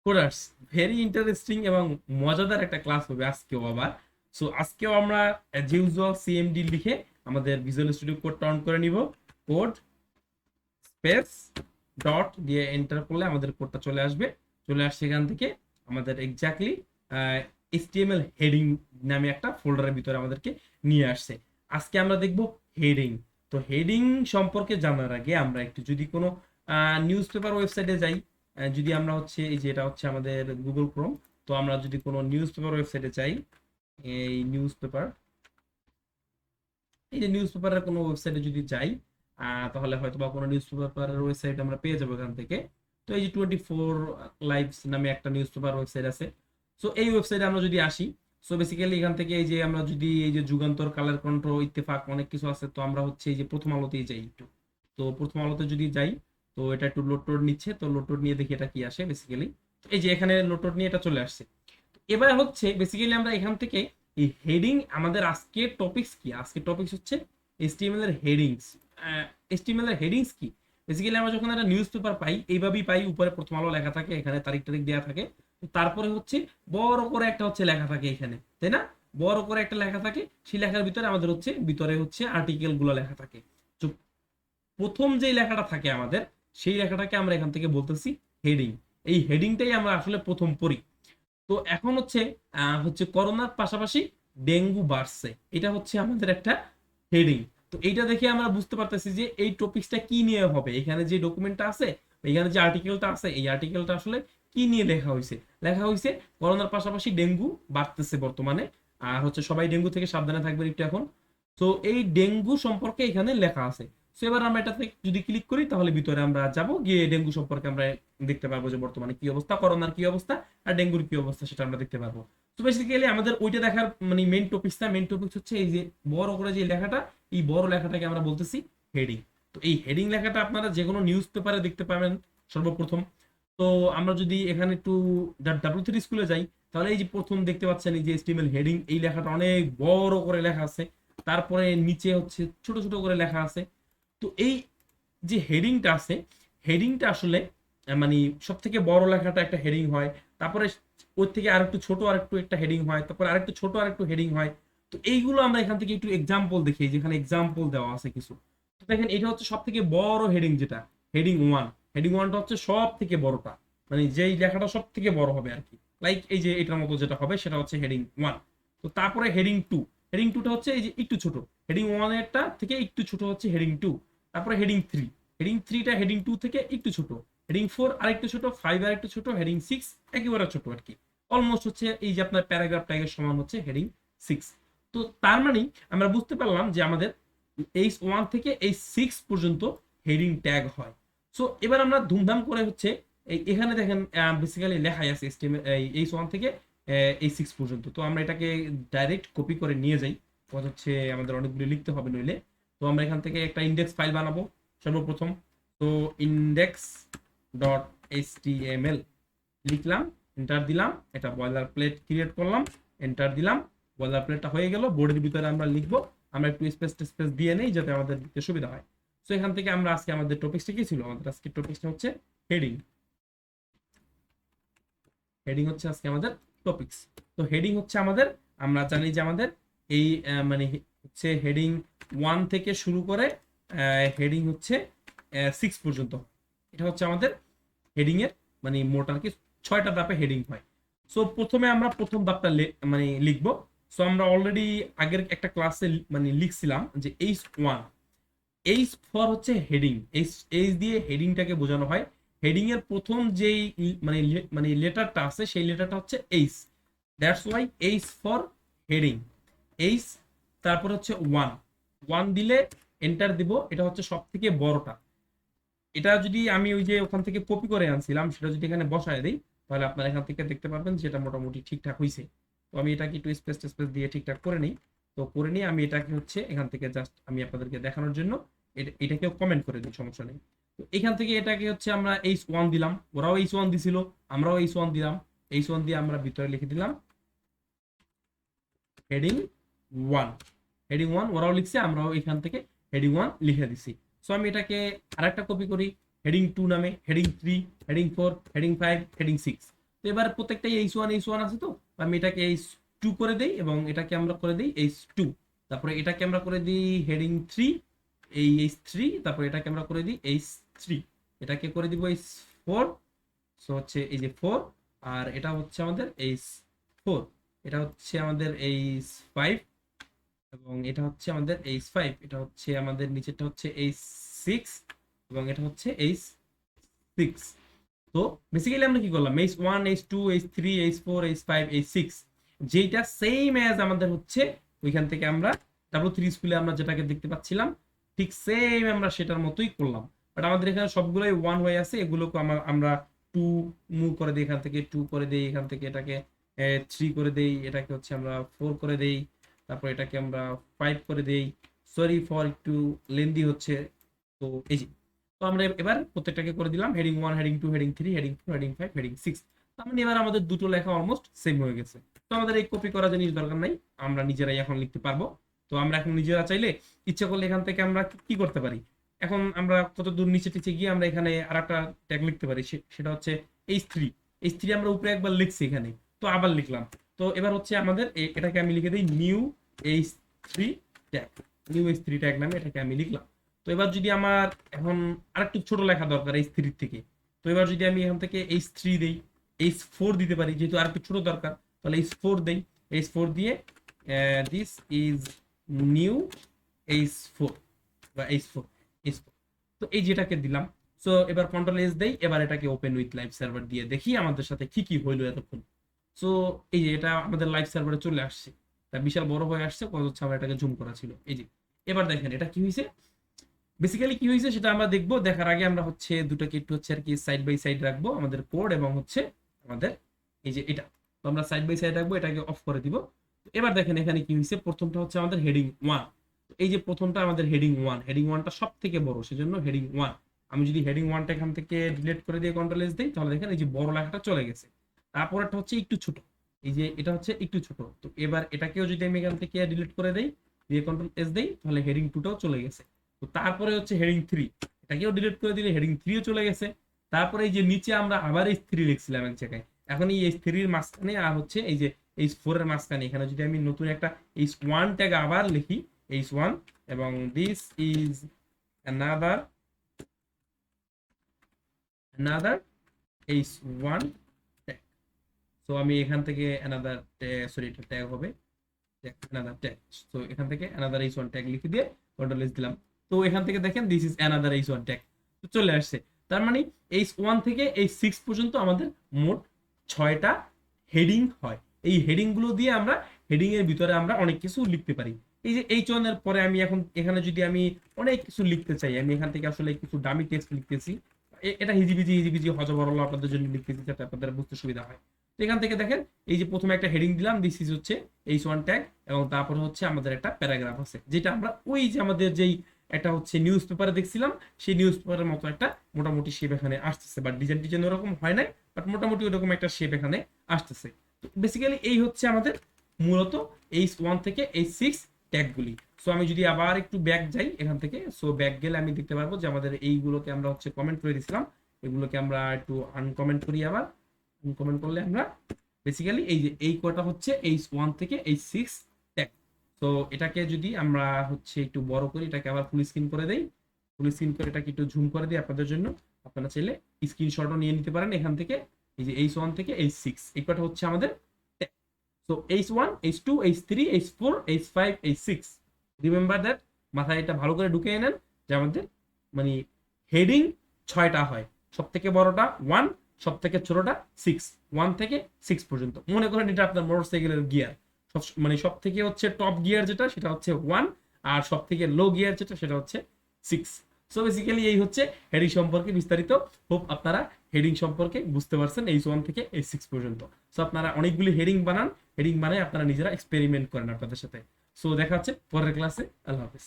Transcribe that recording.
Coders, very interesting এবং মজাদার একটা ক্লাস হবে আজকেও আবার। সো আজকেও আমরা যে ইউজুয়াল সিএমডি লিখে আমাদের ভিজুয়াল স্টুডিও কোডটা অন করে নিব। কোড স্পেস ডট দিয়ে এন্টার করলে আমাদের কোডটা চলে আসবে। চলে আসছে এখান থেকে আমাদের এক্স্যাক্টলি এইচটিএমএল হেডিং নামে একটা ফোল্ডারের ভিতরে আমাদেরকে নিয়ে আসছে। আজকে আমরা দেখব হেডিং। তো হেডিং সম্পর্কে জানার আগে আমরা একটু যদি কোনো নিউজ পেপার ওয়েবসাইটে যাই, যদি আমরা হচ্ছে এই যে এটা হচ্ছে আমাদের গুগল ক্রোম, তো আমরা যদি কোনো নিউজ পেপার ওয়েবসাইটে যাই, এই নিউজ পেপার, এই যে নিউজ পেপারের কোনো ওয়েবসাইটে যদি যাই, তাহলে হয়তো বা কোনো নিউজ পেপারের ওয়েবসাইট আমরা পেয়ে যাবো এখান থেকে। তো এই যে 24 লাইভস নামে একটা নিউজ পেপার ওয়েবসাইট আছে। সো এই ওয়েবসাইটে আমরা যদি আসি, সো বেসিক্যালি এখান থেকে এই যে আমরা যদি এই যে যুগান্তর, কালার কন্ট্রোল, ইত্তেফাক অনেক কিছু আছে, তো আমরা হচ্ছে এই যে প্রথম আলোতেই যাই একটু। তো প্রথম আলোতে যদি যাই, তো এটা একটু লোড টোড নিচ্ছে, তো লোড টোড নিয়ে দেখি এটা কি আসে বেসিক্যালি। এই যে এখানে লোড টোড নিয়ে এটা চলে আসছে। এবার হচ্ছে বেসিক্যালি আমরা এখান থেকে এই হেডিং, আমাদের আজকে টপিকস কি, আজকে টপিকস হচ্ছে এইচটিএমএল এর হেডিংস। এইচটিএমএল এর হেডিংস কি? বেসিক্যালি আমরা যখন একটা নিউজ পেপার পাই, এইভাবেই পাই, উপরে প্রথম আলো লেখা থাকে, এখানে তারিখ টারিখ দেওয়া থাকে, তারপরে হচ্ছে বড় করে একটা হচ্ছে লেখা থাকে এখানে, তাই না? বড় করে একটা লেখা থাকে, সেই লেখার ভিতরে আমাদের হচ্ছে ভিতরে হচ্ছে আর্টিকেল গুলো লেখা থাকে। তো প্রথম যে লেখাটা থাকে আমাদের, সেই লেখাটাকে আমরা এখান থেকে বলতেছি হেডিং। এই হেডিংটাই আমরা আসলে প্রথম পড়ি। তো এখন হচ্ছে হচ্ছে করোনার পাশাপাশি ডেঙ্গু বাড়ছে, এটা হচ্ছে আমাদের একটা হেডিং। তো এইটা দেখে আমরা বুঝতে পারতেছি যে এই টপিকসটা কি নিয়ে হবে। এখানে যে ডকুমেন্টটা আছে, এখানে যে আর্টিকেলটা আছে, এই আর্টিকেলটা আসলে কি নিয়ে লেখা হয়েছে? লেখা হয়েছে করোনার পাশাপাশি ডেঙ্গু বাড়তেছে বর্তমানে, আর হচ্ছে সবাই ডেঙ্গু থেকে সাবধানে থাকবেন একটু এখন। তো এই ডেঙ্গু সম্পর্কে এখানে লেখা আছে। তো এবার আমরা এটাতে যদি ক্লিক করি, তাহলে ভিতরে আমরা যাব, গিয়ে ডেঙ্গু সম্পর্কে আমরা দেখতে পারবো যে বর্তমানে কি অবস্থা, করোনার কি অবস্থা, আর ডেঙ্গুর কি অবস্থা, সেটা আমরা দেখতে পারবো। তো বেসিক্যালি আমাদের ওইটা দেখার মানে মেইন টপিকস হচ্ছে এই যে বড় করে যে লেখাটা, এই বড় লেখাটাকে আমরা বলতেছি হেডিং। তো এই হেডিং লেখাটা আপনারা যে কোনো নিউজ পেপারে দেখতে পাবেন সর্বপ্রথম। তো আমরা যদি এখানে একটু ডাব্লিউ3 স্কুলে যাই, তাহলে এই যে প্রথম দেখতে পাচ্ছেন এই যে এইচটিএমএল হেডিং, এই লেখাটা অনেক বড় করে লেখা আছে। তারপরে নিচে হচ্ছে ছোট ছোট করে লেখা আছে। তো এই যে হেডিংটা আছে, হেডিংটা আসলে মানে সব থেকে বড় লেখাটা একটা হেডিং হয়, তারপরে ওর থেকে আরেকটু ছোট আরেকটু একটা হেডিং হয়, তারপরে আরেকটু ছোট আরেকটু হেডিং হয়। তো এইগুলো আমরা এখান থেকে একটু এক্সাম্পল দেখি, যেখানে এক্সাম্পল দেওয়া আছে কিছু। তো দেখেন এটা হচ্ছে সব থেকে বড় হেডিং, যেটা হেডিং ওয়ান। হেডিং ওয়ানটা হচ্ছে সব থেকে বড়টা, মানে যেই লেখাটা সব থেকে বড় হবে আর কি। লাইক এই যে এটার মতো যেটা হবে সেটা হচ্ছে হেডিং ওয়ান। তো তারপরে হেডিং টু, হেডিং টুটা হচ্ছে এই যে একটু ছোট, হেডিং ওয়ানেরটা থেকে একটু ছোট হচ্ছে হেডিং টু। তারপরে হেডিং থ্রি, হেডিং থ্রিটা হেডিং টু থেকে একটু ছোট, হেডিং ফোর আরেকটু ছোট, ফাইভ আরেকটু ছোট, হেডিং সিক্স একেবারে ছোট আর কি। অলমোস্ট হচ্ছে এই যে আপনার প্যারাগ্রাফ ট্যাগের সমান হচ্ছে হেডিং সিক্স। তো তার মানে আমরা বুঝতে পারলাম যে আমাদের এইচ ওয়ান থেকে এই সিক্স পর্যন্ত হেডিং ট্যাগ হয়। সো এবার আমরা ধুমধাম করে হচ্ছে এখানে দেখেন বেসিক্যালি লেখাই আছে এইচ ওয়ান থেকে এই সিক্স পর্যন্ত। তো আমরা এটাকে ডাইরেক্ট কপি করে নিয়ে যাই, হচ্ছে আমাদের অনেকগুলো লিখতে হবে নইলে। তো আমরা এখান থেকে একটা ইন্ডেক্স ফাইল বানাবো সর্বপ্রথম। তো ইন্ডেক্স ডট এইচটিএমএল লিখলাম, এন্টার দিলাম, এটা বয়লার প্লেট ক্রিয়েট করলাম, এন্টার দিলাম, বয়লার প্লেটটা হয়ে গেল। বোর্ডের ভিতরে আমরা লিখবো, আমরা একটু স্পেস স্পেস দিয়ে নেই যাতে আমাদের লিখতে সুবিধা হয়। তো এখান থেকে আমরা আজকে আমাদের টপিকসটা কি ছিল, আমাদের আজকে টপিকসটা হচ্ছে হেডিং। হেডিং হচ্ছে আজকে আমাদের টপিকস। তো হেডিং হচ্ছে আমাদের, আমরা জানি যে আমাদের এই মানে হচ্ছে হেডিং ওয়ান থেকে শুরু করে হেডিং হচ্ছে সিক্স পর্যন্ত। এটা হচ্ছে আমাদের হেডিং এর মানে মোট আর কি, ছয়টা ধাপে হেডিং হয়। সো প্রথমে আমরা প্রথম ধাপটা মানে লিখবো। সো আমরা অলরেডি আগের একটা ক্লাসে মানে লিখছিলাম যে এইচ ওয়ান, এইচ ফর হচ্ছে হেডিং, এইচ এইচ দিয়ে হেডিংটাকে বোঝানো হয়। হেডিং এর প্রথম যেই মানে মানে লেটারটা আছে, সেই লেটারটা হচ্ছে H, that's why H for heading. H, তারপর হচ্ছে ওয়ান, ওয়ান দিলে এন্টার দিব, এটা হচ্ছে সব থেকে বড়টা। এটা যদি আমি ওই যে ওখান থেকে কপি করে আনছিলাম, সেটা যদি এখানে বসায় দিই, তাহলে আপনারা এখান থেকে দেখতে পারবেন যেটা মোটামুটি ঠিকঠাক হয়েছে। তো আমি এটাকে একটু স্পেস স্পেস দিয়ে ঠিকঠাক করে নিই। তো করে নিয়ে আমি এটাকে হচ্ছে এখান থেকে জাস্ট আমি আপনাদেরকে দেখানোর জন্য এটাকেও কমেন্ট করে দিই, সমস্যা নেই। তো এখান থেকে এটাকে হচ্ছে আমরা এইচ ওয়ান দিলাম, ওরাও এইচ ওয়ান দিছিল, আমরাও এইচ ওয়ান দিলাম। এইচ ওয়ান দিয়ে আমরা ভিতরে লিখে দিলাম হেডিং ওয়ান। হেডিং ওয়ান ওরাও লিখছে, আমরাও এখান থেকে হেডিং ওয়ান লিখে দিছি। সো আমি এটাকে আরেকটা কপি করি, হেডিং টু নামে, heading three, heading four, heading five, heading six. তো এবার প্রত্যেকটাই h1 আছে, তো আমি এটাকে h2 করে দেই এবং এটাকে আমরা করে দিই h2, তারপরে এটাকে আমরা করে দিই হেডিং 3, এই h3, তারপরে এটাকে আমরা করে দিই h3, এটাকে করে দিব h4, সো হচ্ছে এই যে 4, আর এটা হচ্ছে আমাদের h4, এটা হচ্ছে আমাদের h5, এবং এটা হচ্ছে আমাদের h5, এটা হচ্ছে আমাদের নিচেরটা হচ্ছে h6, এবং এটা হচ্ছে h6। তো বেসিক্যালি আমরা কি করলাম, h1 h2 h3 h4 h5 h6 যেটা সেম অ্যাজ আমাদের হচ্ছে ওইখান থেকে আমরা W3 স্কুলে আমরা যেটাকে দেখতে পাচ্ছিলাম, ঠিক সেম আমরা সেটার মতোই করলাম। বাট আমাদের এখানে সবগুলোই ওয়ান হয়ে আছে, এগুলোকে আমরা টু মুভ করে দিই, এখান থেকে টু করে দিই, এখান থেকে এটাকে থ্রি করে দেই, এটাকে হচ্ছে আমরা ফোর করে দেই, তারপর এটাকে আমরা ফাইভ করে দেই। সরি ফর একটু লেন্দি হচ্ছে। তো এই যে, তো আমরা এবার প্রত্যেকটাকে করে দিলাম heading 1 heading 2 heading 3 heading 4 heading 5 heading 6। তার মানে এবার আমাদের দুটো লেখা অলমোস্ট সেম হয়ে গেছে। তো আমাদের এই কপি করা জিনিস দরকার নাই, আমরা নিজেরাই এখন লিখতে পারবো। তো আমরা এখন নিজেরা চাইলে ইচ্ছা করলে এখান থেকে আমরা কি করতে পারি, এখন আমরা কত দূর নিচে টিচে গিয়ে আমরা এখানে আর একটা ট্যাগ লিখতে পারি, সেটা হচ্ছে h3। h3 আমরা উপরে একবার লিখছি এখানে, তো আবার লিখলাম। তো এবার হচ্ছে আমাদের এটাকে আমি লিখে দিই new h3 tag, new h3 tag নামে এটাকে আমি লিখলাম। তো এবার যদি আমার এখন আরেকটু ছোট লেখা দরকার h3 থেকে, তো এবার যদি আমি এখান থেকে h3 দেই, h4 দিতে পারি, যেহেতু আরেকটু ছোট দরকার, তাহলে h4 দেই, h4 দিয়ে দিস ইজ নিউ h4 বা h4 h4। তো এই যেটাকে দিলাম। সো এবার কন্ট্রোল এস দেই, এবার এটাকে ওপেন উইথ লাইভ সার্ভার দিয়ে দেখি আমাদের সাথে কি কি হইলো এতক্ষণ। সো এই যে এটা আমাদের লাইভ সার্ভারে চলে আসছে, তা বিশাল বড় হয়ে আসছে, কত হচ্ছে আমার এটাকে জুম করা ছিল। এই যে এবার দেখেন এটা কি হয়েছে, বেসিক্যালি কি হয়েছে সেটা আমরা দেখবো। দেখার আগে আমরা হচ্ছে দুটোকে একটু হচ্ছে আর কি সাইড বাই সাইড রাখবো, আমাদের কোড এবং হচ্ছে আমাদের এই যে এটা। তো আমরা সাইড বাই সাইড রাখবো, এটাকে অফ করে দিব। এবার দেখেন এখানে কি হয়েছে, প্রথমটা হচ্ছে আমাদের হেডিং 1। এই যে প্রথমটা আমাদের হেডিং 1, হেডিং 1টা সব থেকে বড়, সেজন্য হেডিং 1। আমি যদি হেডিং 1টা এখান থেকে ডিলিট করে দিয়ে কন্ট্রোল এস দিই, তাহলে দেখেন এই যে বড় লেখাটা চলে গেছে। তারপরটা হচ্ছে একটু ছোট, এই যে এটা হচ্ছে একটু ছোট। তো এবার এটাকেও যদি আমি এখান থেকে ডিলিট করে দেই, দিয়ে কন্ট্রোল এস দেই, তাহলে হেডিং 2টাও চলে গেছে। তো তারপরে হচ্ছে হেডিং 3, এটাকেও ডিলিট করে দিলে হেডিং 3ও চলে গেছে। তারপরে এই যে নিচে আমরা আবার h3 লিখছিলাম এক জায়গায়, এখন এই h3 এর মাঝখানে আর হচ্ছে এই যে h4 এর মাঝখানে এখানে যদি আমি নতুন একটা h1 ট্যাগ আবার লিখি, h1, এবং this is another h1 tag. So আমি এখান থেকে another সরি এটা ট্যাগ হবে another ট্যাগ। সো এখান থেকে another h1 ট্যাগ লিখে দিয়ে কন্ট্রোল এস দিলাম। তো এখান থেকে দেখেন this is another h1 tag, তো চলে আসছে। তার মানে h1 থেকে h6 পর্যন্ত আমাদের মোট 6টা হেডিং হয়। এই হেডিং গুলো দিয়ে আমরা হেডিং এর ভিতরে আমরা অনেক কিছু লিখতে পারি। এই যে h1 এর পরে আমি এখন এখানে যদি আমি অনেক কিছু লিখতে চাই, আমি এখান থেকে আসলে কিছু ডামি টেক্সট লিখতেছি, এটা হিজিবিজি হিজিবিজি হজবরল আপনাদের জন্য লিখতেছি যাতে আপনাদের বুঝতে সুবিধা হয়। তো এখান থেকে দেখেন এই যে প্রথমে একটা হেডিং দিলাম, দিস ইজ হচ্ছে h1 ট্যাগ, এবং তারপরে হচ্ছে আমাদের একটা প্যারাগ্রাফ আছে, যেটা আমরা ওই যে আমাদের যেই একটা হচ্ছে নিউজ পেপারে দেখছিলাম, সেই নিউজ পেপারের মতো একটা মোটামুটি শেপ এখানে আসতেছে, বাট ডিজাইন ডিজাইন ওরকম হয় নাই, বাট মোটামুটি ওরকম একটা শেপ এখানে আসতেছে। তো বেসিক্যালি এই হচ্ছে আমাদের মূলত h1 থেকে h6 ট্যাগগুলি। সো আমি যদি আবার একটু ব্যাক যাই এখান থেকে, সো ব্যাক গেলে আমি দেখতে পারবো যে আমাদের এইগুলোকে আমরা হচ্ছে কমেন্ট করে দিয়েছিলাম, এগুলোকে আমরা একটু আনকমেন্ট করি। আবার আনকমেন্ট করলে আমরা বেসিক্যালি এই যে এই কটা হচ্ছে h1 থেকে h6 ট্যাগ। তো এটাকে যদি আমরা হচ্ছে একটু বড় করি, এটাকে আবার ফুল স্ক্রিন করে দেই, ফুল স্ক্রিন করে এটাকে একটু জুম করে দিই আপনাদের জন্য, আপনারা চাইলে স্ক্রিনশটও নিয়ে নিতে পারেন এখান থেকে। এই যে h1 থেকে h6 এই কটা হচ্ছে আমাদের tag. So h1 h2 h3 h4 h5 h6, remember that, মাথায় এটা ভালো করে ঢুকিয়ে নেন যে আমাদের মানে হেডিং 6টা হয়, সব থেকে বড়টা 1, সব থেকে ছোটটা 6, 1 থেকে 6 পর্যন্ত। মনে করেন এটা আপনার মোটরসাইকেলের গিয়ার, মানে সব থেকে হচ্ছে টপ গিয়ার যেটা সেটা হচ্ছে 1, আর সব থেকে লো গিয়ার যেটা সেটা হচ্ছে 6। সো বেসিক্যালি এই হচ্ছে হেডিং সম্পর্কে বিস্তারিত। হোপ আপনারা হেডিং সম্পর্কে বুঝতে পারছেন h1 থেকে h6 পর্যন্ত। সো আপনারা অনেকগুলি হেডিং বানান, হেডিং বানায় আপনারা নিজেরা এক্সপেরিমেন্ট করেন আপনাদের সাথে। সো দেখা হচ্ছে পরের ক্লাসে, আল্লাহ হাফেজ।